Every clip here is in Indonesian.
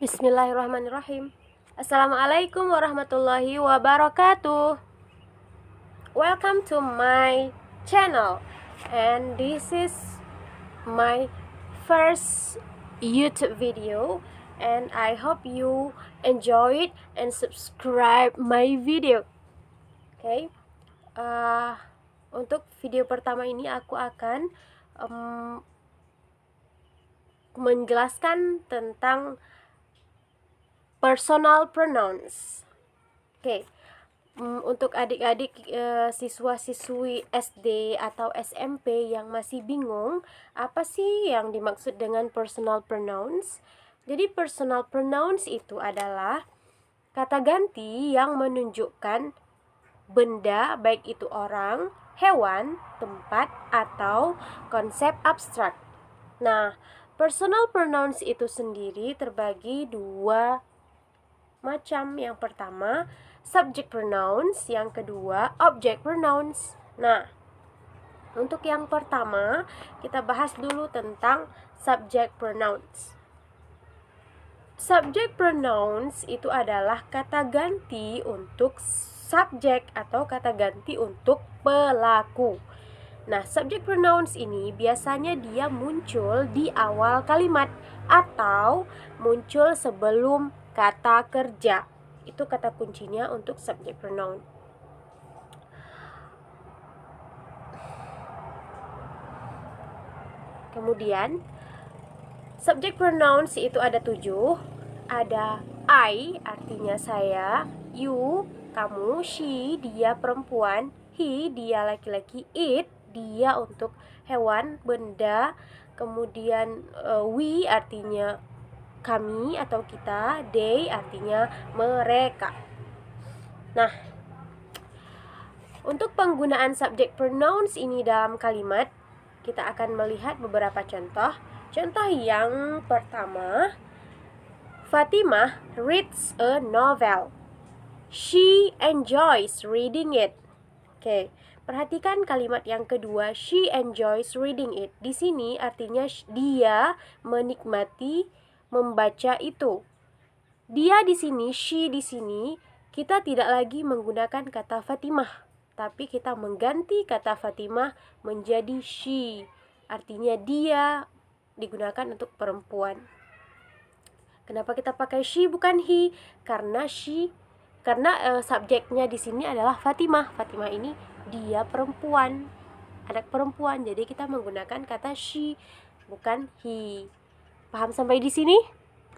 Bismillahirrahmanirrahim. Assalamualaikum warahmatullahi wabarakatuh. Welcome to my channel, and this is my first YouTube video, and I hope you enjoy it and subscribe my video. Okay. Untuk video pertama ini aku akan menjelaskan tentang personal pronouns. Oke. Untuk adik-adik siswa-siswi SD atau SMP yang masih bingung, apa sih yang dimaksud dengan personal pronouns? Jadi personal pronouns itu adalah kata ganti yang menunjukkan benda, baik itu orang, hewan, tempat, atau konsep abstrak. Nah, personal pronouns itu sendiri terbagi dua macam. Yang pertama, subject pronouns, yang kedua, object pronouns. Nah, untuk yang pertama, kita bahas dulu tentang subject pronouns. Subject pronouns itu adalah kata ganti untuk subjek atau kata ganti untuk pelaku. Nah, subject pronouns ini biasanya dia muncul di awal kalimat atau muncul sebelum kata kerja. Itu kata kuncinya untuk subject pronoun. Kemudian subject pronouns itu ada 7. Ada I, artinya saya, you, kamu, she, dia perempuan, he, dia laki-laki, it, dia untuk hewan, benda. Kemudian we, artinya kami atau kita, they, artinya mereka. Nah, untuk penggunaan subject pronouns ini dalam kalimat, kita akan melihat beberapa contoh. Contoh yang pertama, Fatimah reads a novel. She enjoys reading it. Oke, perhatikan kalimat yang kedua, she enjoys reading it. Di sini artinya dia menikmati membaca itu. Dia di sini, she di sini, kita tidak lagi menggunakan kata Fatimah, tapi kita mengganti kata Fatimah menjadi she. Artinya dia digunakan untuk perempuan. Kenapa kita pakai she bukan he? Karena subjeknya di sini adalah Fatimah. Fatimah ini dia perempuan, anak perempuan. Jadi kita menggunakan kata she bukan he. Paham sampai di sini?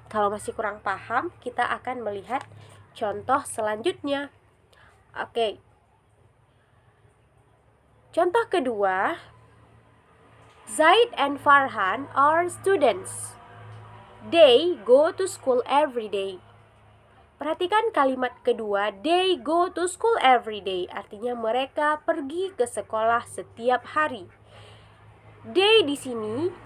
Kalau masih kurang paham, kita akan melihat contoh selanjutnya. Oke. Contoh kedua, Zaid and Farhan are students. They go to school every day. Perhatikan kalimat kedua, they go to school every day. Artinya mereka pergi ke sekolah setiap hari. They di sini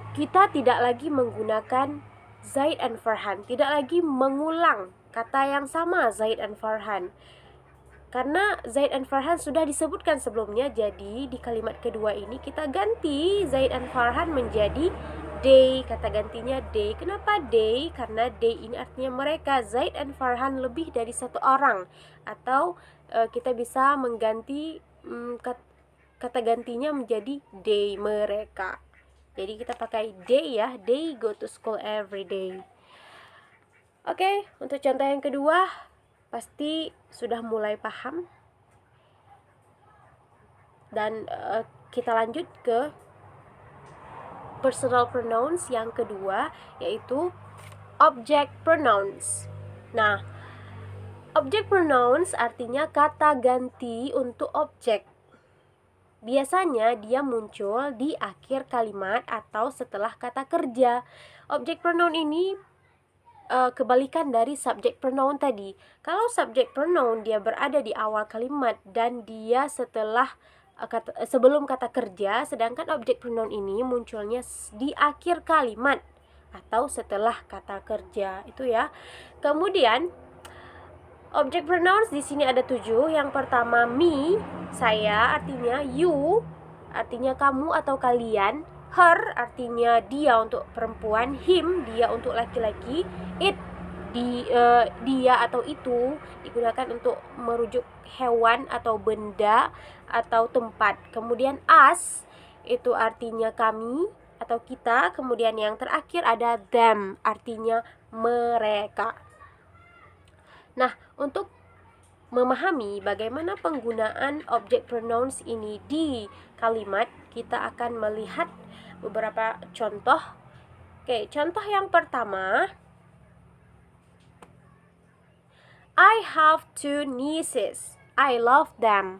kita tidak lagi menggunakan Zaid and Farhan, tidak lagi mengulang kata yang sama Zaid and Farhan. Karena Zaid and Farhan sudah disebutkan sebelumnya, jadi di kalimat kedua ini kita ganti Zaid and Farhan menjadi they, kata gantinya they. Kenapa they? Karena they ini artinya mereka. Zaid and Farhan lebih dari satu orang. Atau kita bisa mengganti kata gantinya menjadi they, mereka. Jadi kita pakai they ya, they go to school every day. Oke, untuk contoh yang kedua pasti sudah mulai paham. Dan kita lanjut ke personal pronouns yang kedua, yaitu object pronouns. Nah, object pronouns artinya kata ganti untuk objek. Biasanya dia muncul di akhir kalimat atau setelah kata kerja. Object pronoun ini kebalikan dari subject pronoun tadi. Kalau subject pronoun dia berada di awal kalimat dan dia sebelum kata kerja, sedangkan object pronoun ini munculnya di akhir kalimat atau setelah kata kerja. Itu ya. Kemudian object pronouns di sini ada 7. Yang pertama me, saya, artinya you, artinya kamu atau kalian. Her artinya dia untuk perempuan, him dia untuk laki-laki, it dia atau itu digunakan untuk merujuk hewan atau benda atau tempat. Kemudian us itu artinya kami atau kita. Kemudian yang terakhir ada them artinya mereka. Nah, untuk memahami bagaimana penggunaan object pronouns ini di kalimat, kita akan melihat beberapa contoh. Oke, contoh yang pertama, I have 2 nieces. I love them.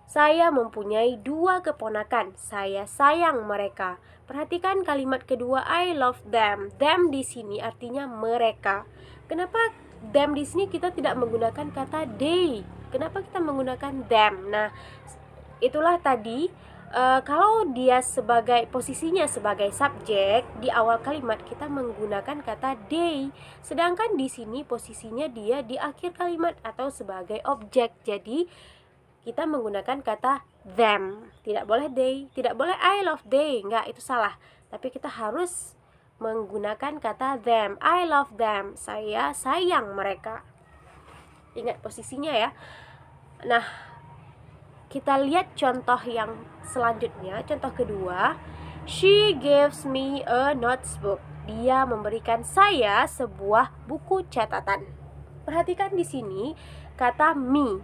Saya mempunyai 2 keponakan. Saya sayang mereka. Perhatikan kalimat kedua, I love them. Them di sini artinya mereka. Kenapa them di sini kita tidak menggunakan kata they? Kenapa kita menggunakan them? Nah, itulah tadi kalau dia posisinya sebagai subjek, di awal kalimat kita menggunakan kata they. Sedangkan di sini posisinya dia di akhir kalimat atau sebagai objek. Jadi kita menggunakan kata them. Tidak boleh they, tidak boleh I love they. Enggak, itu salah. Tapi kita harus menggunakan kata them. I love them. Saya sayang mereka. Ingat posisinya ya. Nah, kita lihat contoh yang selanjutnya, contoh kedua. She gives me a notebook. Dia memberikan saya sebuah buku catatan. Perhatikan di sini kata me.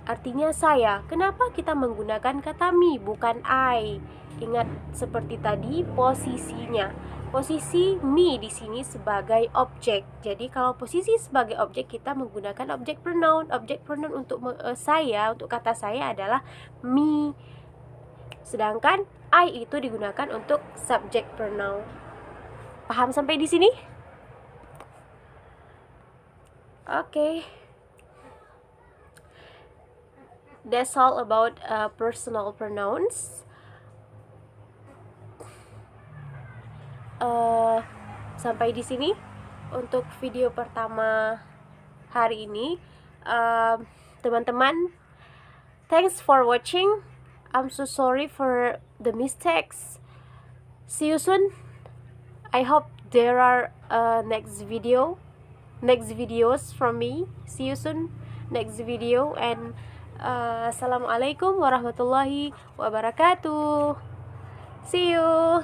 Artinya saya. Kenapa kita menggunakan kata me bukan I? Ingat seperti tadi posisinya. Posisi me di sini sebagai objek. Jadi kalau posisi sebagai objek kita menggunakan objek pronoun. Objek pronoun untuk saya, untuk kata saya adalah me. Sedangkan I itu digunakan untuk subject pronoun. Paham sampai di sini? Oke. That's all about personal pronouns. Sampai di sini untuk video pertama hari ini. Teman-teman, thanks for watching. I'm so sorry for the mistakes. See you soon. I hope there are next videos from me. See you soon next video, and assalamualaikum warahmatullahi wabarakatuh. See you.